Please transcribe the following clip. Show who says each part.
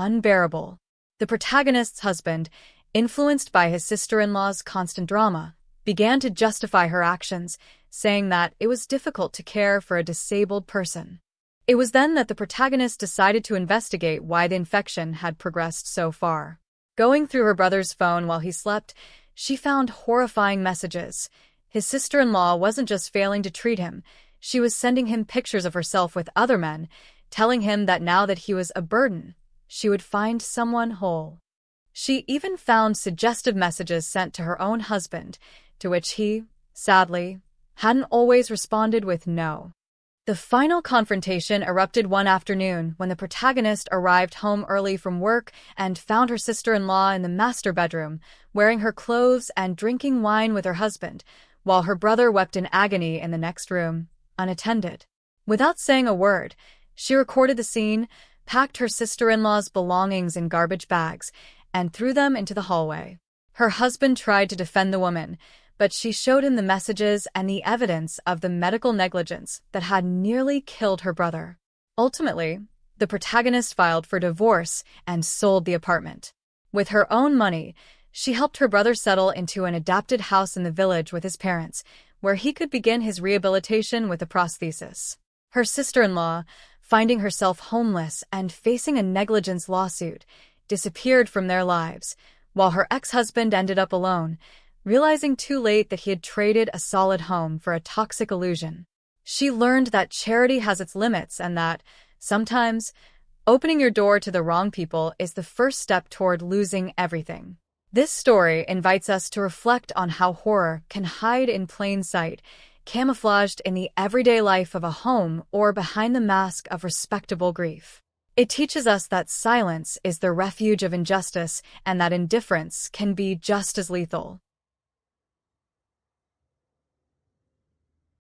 Speaker 1: unbearable. The protagonist's husband, influenced by his sister-in-law's constant drama, began to justify her actions, saying that it was difficult to care for a disabled person. It was then that the protagonist decided to investigate why the infection had progressed so far. Going through her brother's phone while he slept, she found horrifying messages. His sister-in-law wasn't just failing to treat him, she was sending him pictures of herself with other men, telling him that now that he was a burden, she would find someone whole. She even found suggestive messages sent to her own husband, to which he, sadly, hadn't always responded with no. The final confrontation erupted one afternoon when the protagonist arrived home early from work and found her sister-in-law in the master bedroom, wearing her clothes and drinking wine with her husband, while her brother wept in agony in the next room, unattended. Without saying a word, she recorded the scene, packed her sister-in-law's belongings in garbage bags, and threw them into the hallway. Her husband tried to defend the woman, but she showed him the messages and the evidence of the medical negligence that had nearly killed her brother. Ultimately, the protagonist filed for divorce and sold the apartment. With her own money, she helped her brother settle into an adapted house in the village with his parents, where he could begin his rehabilitation with a prosthesis. Her sister-in-law, finding herself homeless and facing a negligence lawsuit, disappeared from their lives, while her ex-husband ended up alone, realizing too late that he had traded a solid home for a toxic illusion. She learned that charity has its limits and that, sometimes, opening your door to the wrong people is the first step toward losing everything. This story invites us to reflect on how horror can hide in plain sight, camouflaged in the everyday life of a home or behind the mask of respectable grief. It teaches us that silence is the refuge of injustice and that indifference can be just as lethal.